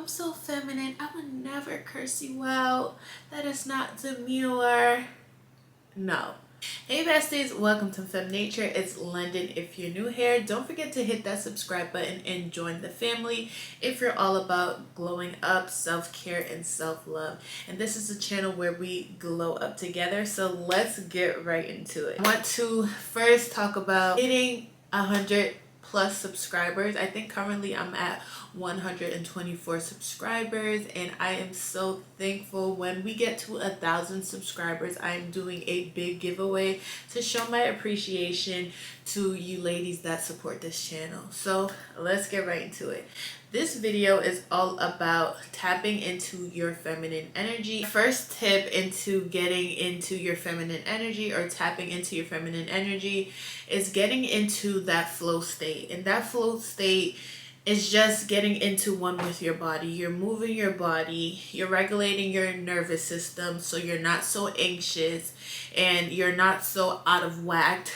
I'm so feminine. I would never curse you out. That is not demure. No. Hey besties, welcome to Fem Nature. It's London. If you're new here, don't forget to hit that subscribe button and join the family if you're all about glowing up, self-care, and self-love. And this is a channel where we glow up together. So let's get right into it. I want to first talk about hitting 100+ subscribers. I think currently I'm at 124 subscribers, and I am so thankful. When we get to 1,000 subscribers, I'm doing a big giveaway to show my appreciation to you ladies that support this channel. So let's get right into it. This video is all about tapping into your feminine energy. First tip into getting into your feminine energy, or tapping into your feminine energy, is getting into that flow state. And that flow state is just getting into one with your body. You're moving your body, you're regulating your nervous system so you're not so anxious and you're not so out of whack.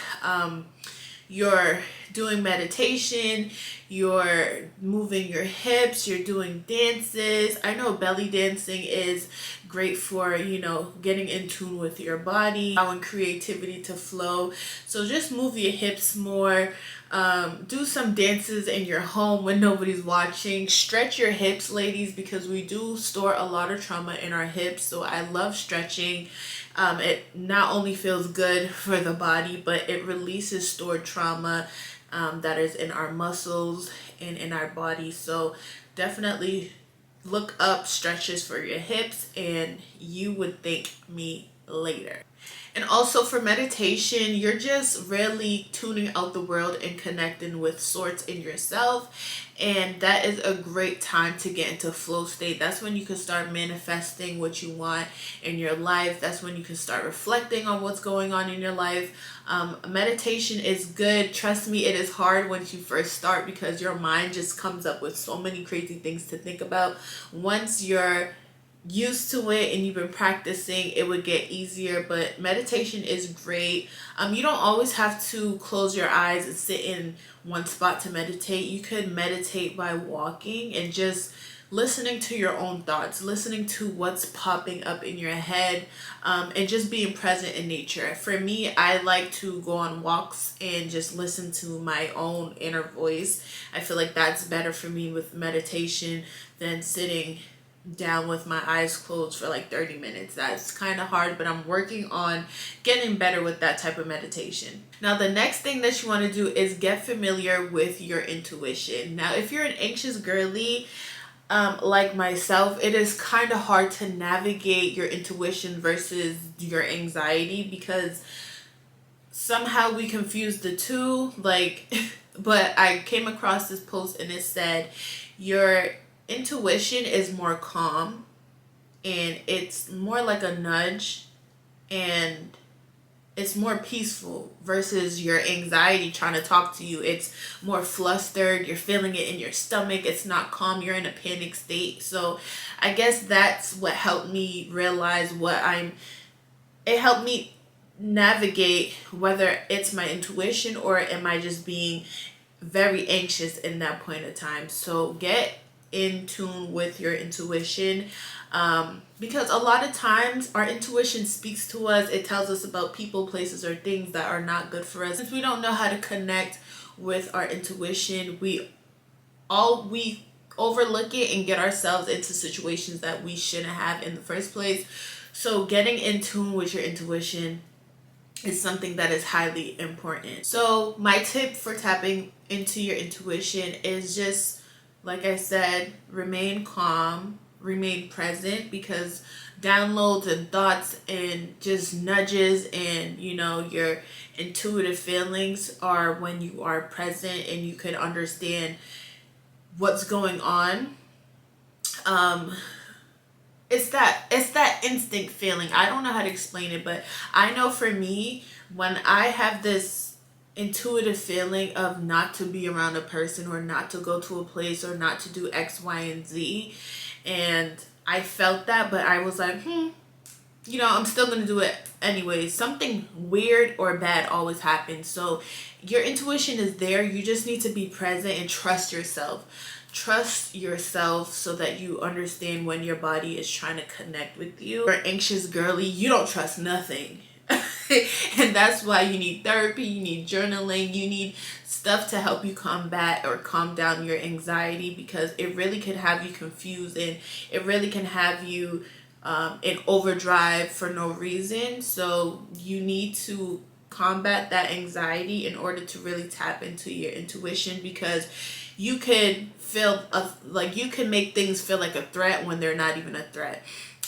You're doing meditation, you're moving your hips, you're doing dances. I know belly dancing is great for, getting in tune with your body, allowing creativity to flow. So just move your hips more. Do some dances in your home when nobody's watching. Stretch your hips, ladies, because we do store a lot of trauma in our hips. So I love stretching. It not only feels good for the body, but it releases stored trauma that is in our muscles and in our body. So definitely look up stretches for your hips and you would thank me later. And also for meditation, you're just really tuning out the world and connecting with sorts in yourself. And that is a great time to get into flow state. That's when you can start manifesting what you want in your life. That's when you can start reflecting on what's going on in your life. Meditation is good. Trust me, it is hard once you first start because your mind just comes up with so many crazy things to think about. Once you're used to it and you've been practicing, it would get easier. But meditation is great. You don't always have to close your eyes and sit in one spot to meditate. You could meditate by walking and just listening to your own thoughts, listening to what's popping up in your head, and just being present in nature. For me, I like to go on walks and just listen to my own inner voice. I feel like that's better for me with meditation than sitting down with my eyes closed for like 30 minutes. That's kind of hard, but I'm working on getting better with that type of meditation. Now, the next thing that you want to do is get familiar with your intuition. Now, if you're an anxious girly, like myself, it is kind of hard to navigate your intuition versus your anxiety because somehow we confuse the two. But I came across this post and it said your intuition is more calm and it's more like a nudge and it's more peaceful versus your anxiety trying to talk to you. It's more flustered. You're feeling it in your stomach. It's not calm. You're in a panic state. So I guess that's what helped me realize it helped me navigate whether it's my intuition or am I just being very anxious in that point of time. So get in tune with your intuition, because a lot of times our intuition speaks to us. It tells us about people, places, or things that are not good for us. Since we don't know how to connect with our intuition, we overlook it and get ourselves into situations that we shouldn't have in the first place. So getting in tune with your intuition is something that is highly important. So my tip for tapping into your intuition is just, like I said, remain calm, remain present, because downloads and thoughts and just nudges and, your intuitive feelings are when you are present and you can understand what's going on. It's that instinct feeling. I don't know how to explain it, but I know for me, when I have this intuitive feeling of not to be around a person or not to go to a place or not to do X, Y, and Z, and I felt that, but I was like, I'm still gonna do it anyway. Something weird or bad always happens. So your intuition is there. You just need to be present and trust yourself. trust yourself so that you understand when your body is trying to connect with you. You're anxious girly, you don't trust nothing. And that's why you need therapy, you need journaling, you need stuff to help you combat or calm down your anxiety, because it really could have you confused, and it really can have you in overdrive for no reason. So you need to combat that anxiety in order to really tap into your intuition, because you could feel like you can make things feel like a threat when they're not even a threat.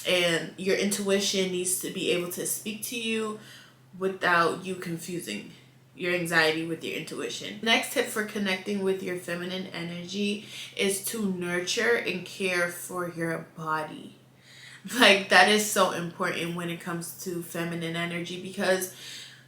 And your intuition needs to be able to speak to you without you confusing your anxiety with your intuition. Next tip for connecting with your feminine energy is to nurture and care for your body. Like, that is so important when it comes to feminine energy, because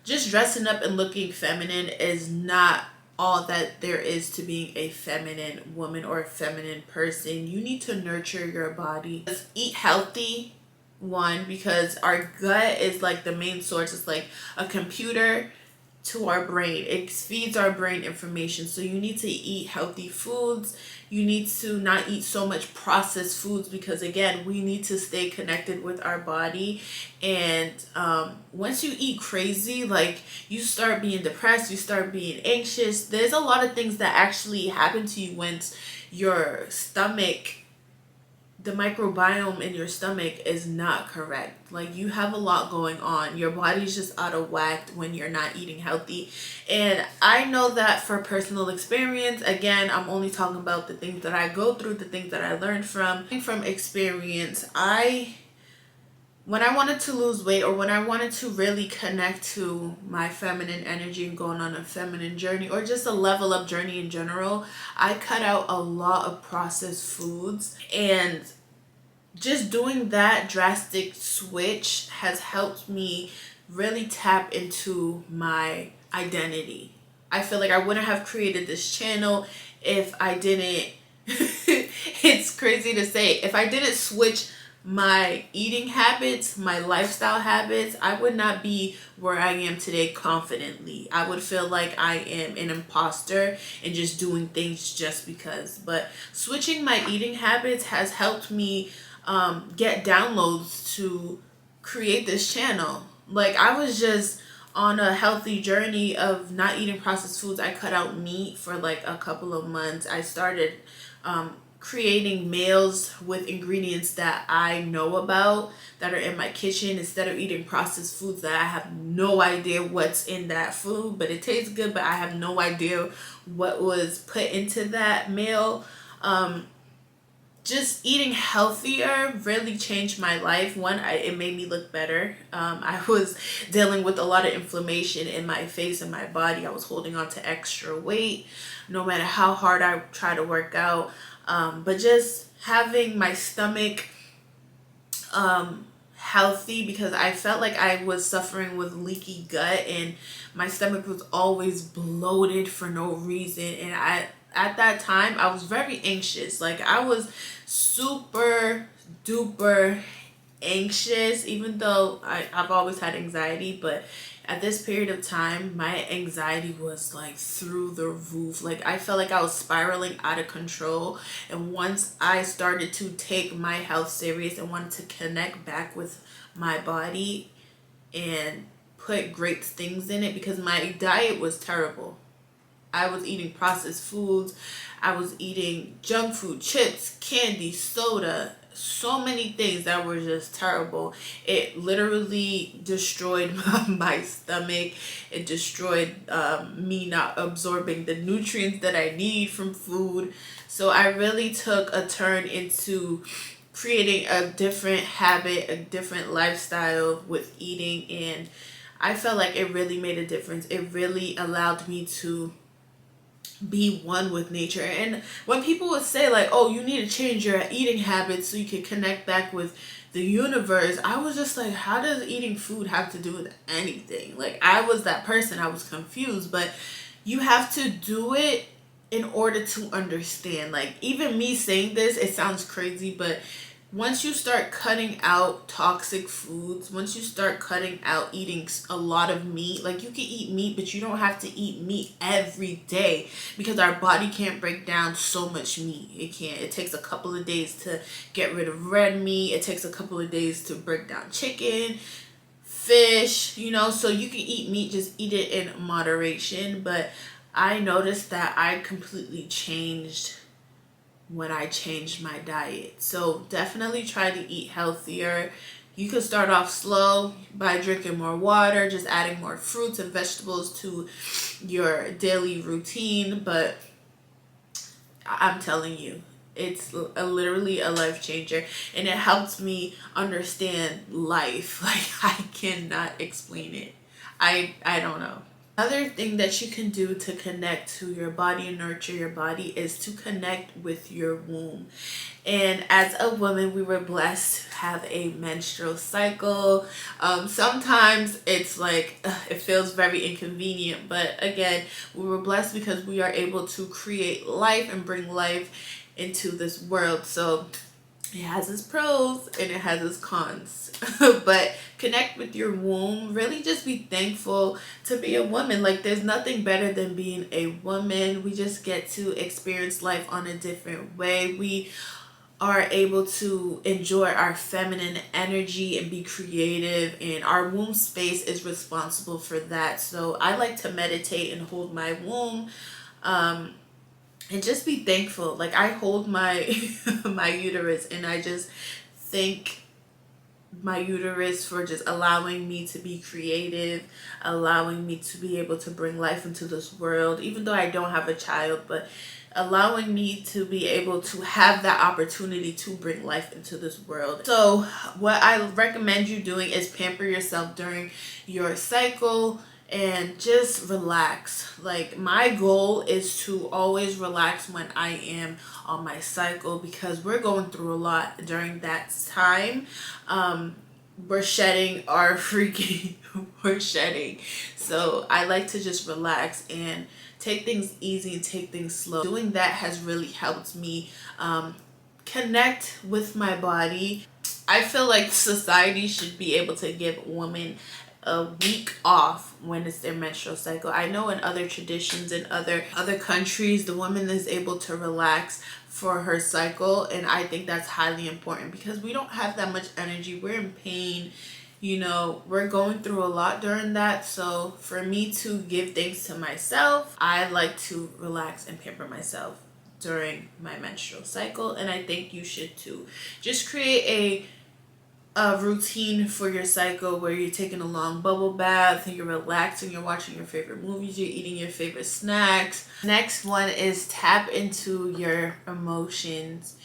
just dressing up and looking feminine is not all that there is to being a feminine woman or a feminine person. You need to nurture your body. Just eat healthy, one, because our gut is like the main source. It's like a computer to our brain. It feeds our brain information. So you need to eat healthy foods. You need to not eat so much processed foods, because again, we need to stay connected with our body. And once you eat crazy, like, you start being depressed, you start being anxious. There's a lot of things that actually happen to you once your stomach, the microbiome in your stomach is not correct. Like, you have a lot going on. Your body's just out of whack when you're not eating healthy. And I know that for personal experience. Again, I'm only talking about the things that I go through, the things that I learned from experience. When I wanted to lose weight, or when I wanted to really connect to my feminine energy and going on a feminine journey, or just a level up journey in general, I cut out a lot of processed foods. And just doing that drastic switch has helped me really tap into my identity. I feel like I wouldn't have created this channel if I didn't it's crazy to say, if I didn't switch my eating habits, my lifestyle habits, I would not be where I am today confidently. I would feel like I am an imposter and just doing things just because. But switching my eating habits has helped me get downloads to create this channel. Like, I was just on a healthy journey of not eating processed foods. I cut out meat for like a couple of months. I started creating meals with ingredients that I know about, that are in my kitchen, instead of eating processed foods that I have no idea what's in that food, but it tastes good, but I have no idea what was put into that meal. Just eating healthier really changed my life. One, it made me look better. I was dealing with a lot of inflammation in my face and my body. I was holding on to extra weight no matter how hard I try to work out. But just having my stomach healthy, because I felt like I was suffering with leaky gut, and my stomach was always bloated for no reason. And at that time, I was very anxious. Like, I was super duper anxious, even though I've always had anxiety. But at this period of time, my anxiety was like through the roof. Like, I felt like I was spiraling out of control. And once I started to take my health serious and wanted to connect back with my body and put great things in it, because my diet was terrible. I was eating processed foods. I was eating junk food, chips, candy, soda, so many things that were just terrible. It literally destroyed my stomach. It destroyed me not absorbing the nutrients that I need from food. So I really took a turn into creating a different habit, a different lifestyle with eating. And I felt like it really made a difference. It really allowed me to be one with nature. And when people would say like, oh, you need to change your eating habits so you can connect back with the universe, I was just like, how does eating food have to do with anything? Like, I was that person. I was confused. But you have to do it in order to understand. Like, even me saying this, it sounds crazy, but once you start cutting out toxic foods, once you start cutting out eating a lot of meat, like you can eat meat, but you don't have to eat meat every day because our body can't break down so much meat. It can't. It takes a couple of days to get rid of red meat. It takes a couple of days to break down chicken, fish, so you can eat meat, just eat it in moderation. But I noticed that I completely changed when I changed my diet. So definitely try to eat healthier. You could start off slow by drinking more water, just adding more fruits and vegetables to your daily routine. But I'm telling you, it's literally a life changer, and it helps me understand life. Like, I cannot explain it. I don't know. Another thing that you can do to connect to your body and nurture your body is to connect with your womb. And as a woman, we were blessed to have a menstrual cycle. Sometimes it's like, it feels very inconvenient, but again, we were blessed because we are able to create life and bring life into this world. So it has its pros and it has its cons. But connect with your womb. Really just be thankful to be a woman. Like, there's nothing better than being a woman. We just get to experience life on a different way. We are able to enjoy our feminine energy and be creative, and our womb space is responsible for that. So I like to meditate and hold my womb, and just be thankful. Like, I hold my my uterus, and I just thank my uterus for just allowing me to be creative, allowing me to be able to bring life into this world, even though I don't have a child, but allowing me to be able to have that opportunity to bring life into this world. So what I recommend you doing is pamper yourself during your cycle and just relax. Like, my goal is to always relax when I am on my cycle, because we're going through a lot during that time. We're shedding our freaking we're shedding. So I like to just relax and take things easy and take things slow. Doing that has really helped me connect with my body. I feel like society should be able to give women a week off when it's their menstrual cycle. I know in other traditions in other countries, the woman is able to relax for her cycle, and I think that's highly important because we don't have that much energy. We're in pain, we're going through a lot during that. So for me to give thanks to myself, I like to relax and pamper myself during my menstrual cycle, and I think you should too. Just create a routine for your cycle where you're taking a long bubble bath, you're relaxing, you're watching your favorite movies, you're eating your favorite snacks. Next one is tap into your emotions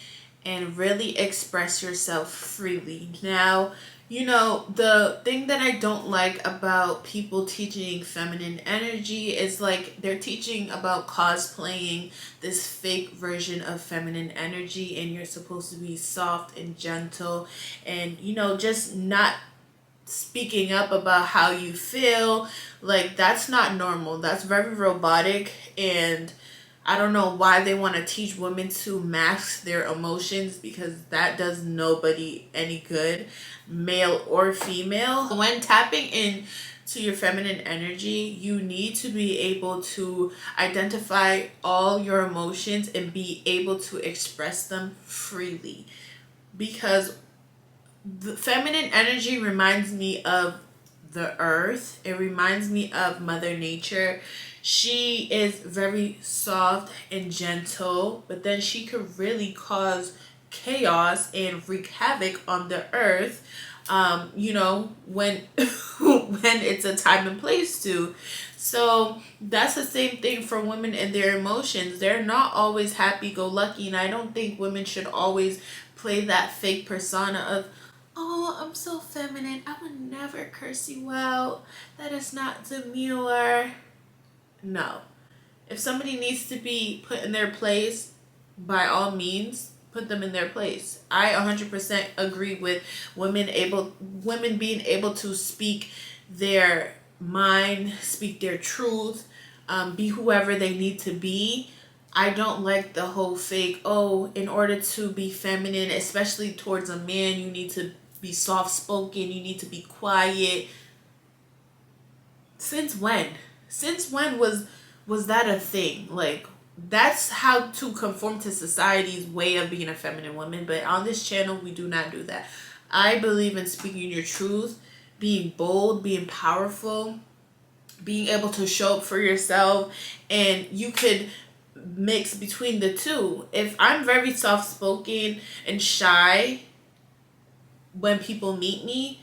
and really express yourself freely. Now, the thing that I don't like about people teaching feminine energy is, like, they're teaching about cosplaying this fake version of feminine energy, and you're supposed to be soft and gentle and, just not speaking up about how you feel. Like, that's not normal. That's very robotic, and I don't know why they want to teach women to mask their emotions, because that does nobody any good, male or female. When tapping into your feminine energy, you need to be able to identify all your emotions and be able to express them freely, because the feminine energy reminds me of the earth. It reminds me of Mother Nature. She is very soft and gentle, but then she could really cause chaos and wreak havoc on the earth, when when it's a time and place to. So that's the same thing for women and their emotions. They're not always happy-go-lucky, and I don't think women should always play that fake persona of, oh, I'm so feminine, I would never curse you out, that is not demure. No. If somebody needs to be put in their place, by all means, put them in their place. I 100% agree with women being able to speak their mind, speak their truth, be whoever they need to be. I don't like the whole fake, oh, in order to be feminine, especially towards a man, you need to be soft spoken, you need to be quiet. Since when? Since when was that a thing? Like, that's how to conform to society's way of being a feminine woman. But on this channel, we do not do that. I believe in speaking your truth, being bold, being powerful, being able to show up for yourself, and you could mix between the two. If I'm very soft spoken and shy when people meet me,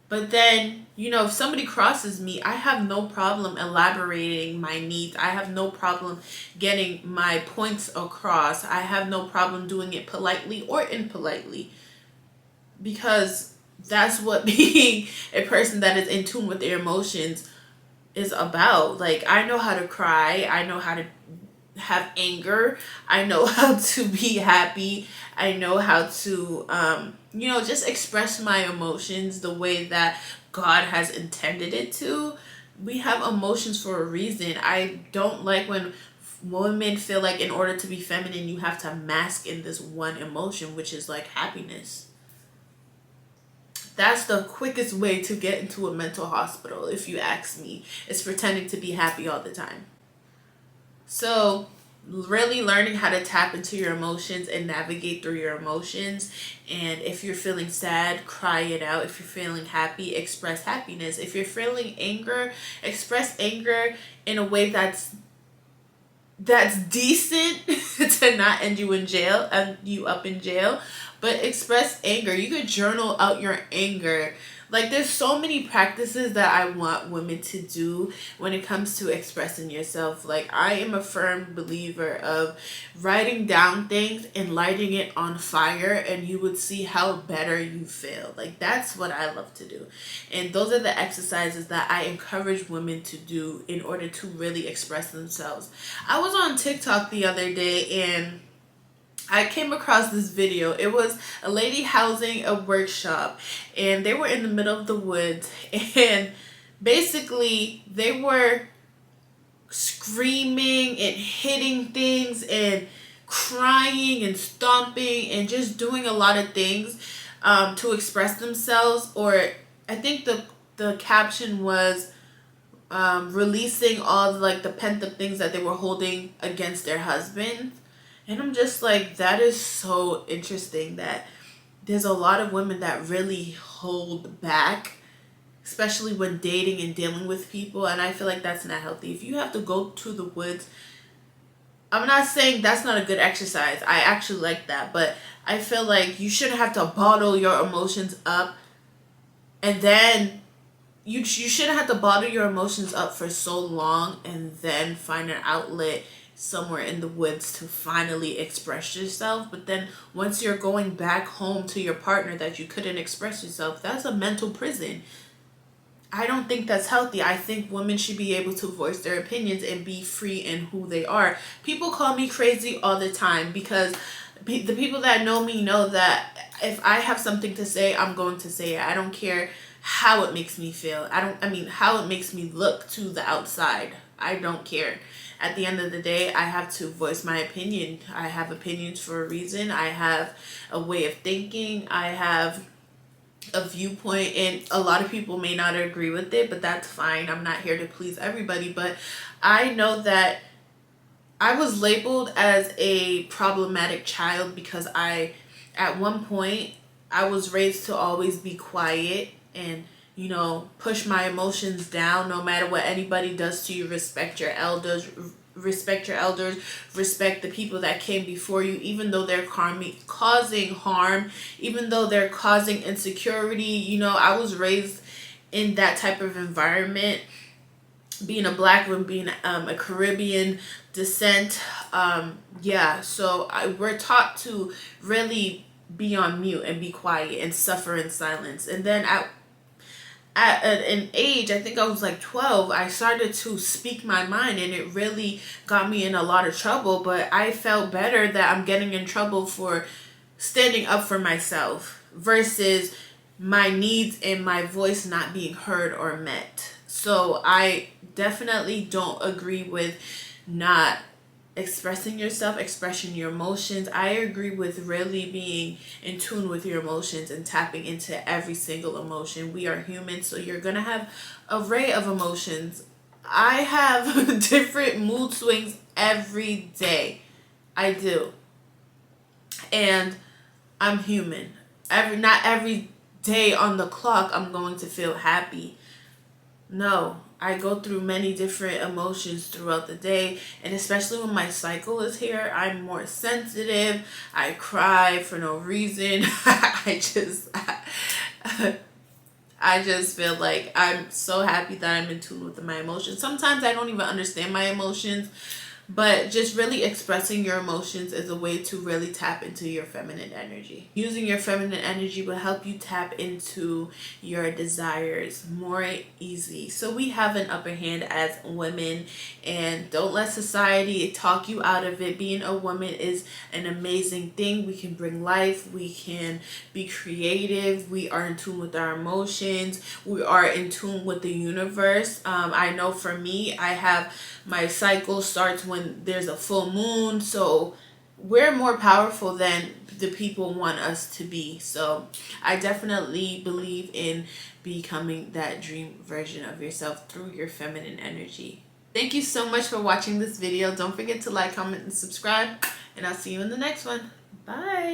but then, if somebody crosses me, I have no problem elaborating my needs. I have no problem getting my points across. I have no problem doing it politely or impolitely, because that's what being a person that is in tune with their emotions is about. Like, I know how to cry. I know how to have anger. I know how to be happy. I know how to, just express my emotions the way that God has intended it to. We have emotions for a reason. I don't like when women feel like in order to be feminine, you have to mask in this one emotion, which is like happiness. That's the quickest way to get into a mental hospital, if you ask me, is pretending to be happy all the time. So, really learning how to tap into your emotions and navigate through your emotions. And if you're feeling sad, cry it out. If you're feeling happy, express happiness. If you're feeling anger, express anger in a way that's decent to not end you in jail and you up in jail. But express anger. You could journal out your anger. Like, there's so many practices that I want women to do when it comes to expressing yourself. Like, I am a firm believer of writing down things and lighting it on fire, and you would see how better you feel. Like, that's what I love to do. And those are the exercises that I encourage women to do in order to really express themselves. I was on TikTok the other day, and I came across this video. It was a lady housing a workshop, and they were in the middle of the woods, and basically they were screaming and hitting things and crying and stomping and just doing a lot of things to express themselves. Or I think the caption was releasing all the pent up things that they were holding against their husbands. And I'm just like, that is so interesting that there's a lot of women that really hold back, especially when dating and dealing with people. And I feel like that's not healthy. If you have to go to the woods, I'm not saying that's not a good exercise. I actually like that. But I feel like you shouldn't have to bottle your emotions up. And then you shouldn't have to bottle your emotions up for so long and then find an outlet somewhere in the woods to finally express yourself. But then once you're going back home to your partner that you couldn't express yourself, that's a mental prison. I don't think that's healthy. I think women should be able to voice their opinions and be free in who they are. People call me crazy all the time because the people that know me know that if I have something to say, I'm going to say it. I don't care how it makes me feel. How it makes me look to the outside. I don't care. At the end of the day, I have to voice my opinion. I have opinions for a reason. I have a way of thinking. I have a viewpoint, and a lot of people may not agree with it, but that's fine. I'm not here to please everybody. But I know that I was labeled as a problematic child because at one point, I was raised to always be quiet and, push my emotions down. No matter what anybody does to you, respect your elders, respect the people that came before you, even though they're causing harm, even though they're causing insecurity. I was raised in that type of environment, being a black woman, being a Caribbean descent. So we're taught to really be on mute and be quiet and suffer in silence. And then at an age, I think I was like 12, I started to speak my mind, and it really got me in a lot of trouble. But I felt better that I'm getting in trouble for standing up for myself versus my needs and my voice not being heard or met. So I definitely don't agree with not expressing yourself, expressing your emotions. I agree with really being in tune with your emotions and tapping into every single emotion. We are human, so you're gonna have an array of emotions. I have different mood swings every day. I do. And I'm human. Not every day on the clock I'm going to feel happy. No, I go through many different emotions throughout the day, and especially when my cycle is here, I'm more sensitive. I cry for no reason. I just feel like I'm so happy that I'm in tune with my emotions. Sometimes I don't even understand my emotions, but just really expressing your emotions is a way to really tap into your feminine energy. Using your feminine energy will help you tap into your desires more easy. So we have an upper hand as women, and don't let society talk you out of it. Being a woman is an amazing thing. We can bring life. We can be creative. We are in tune with our emotions. We are in tune with the universe. I know for me, I have my cycle starts when there's a full moon, so we're more powerful than the people want us to be. So I definitely believe in becoming that dream version of yourself through your feminine energy. Thank you so much for watching this video. Don't forget to like, comment, and subscribe, and I'll see you in the next one. Bye.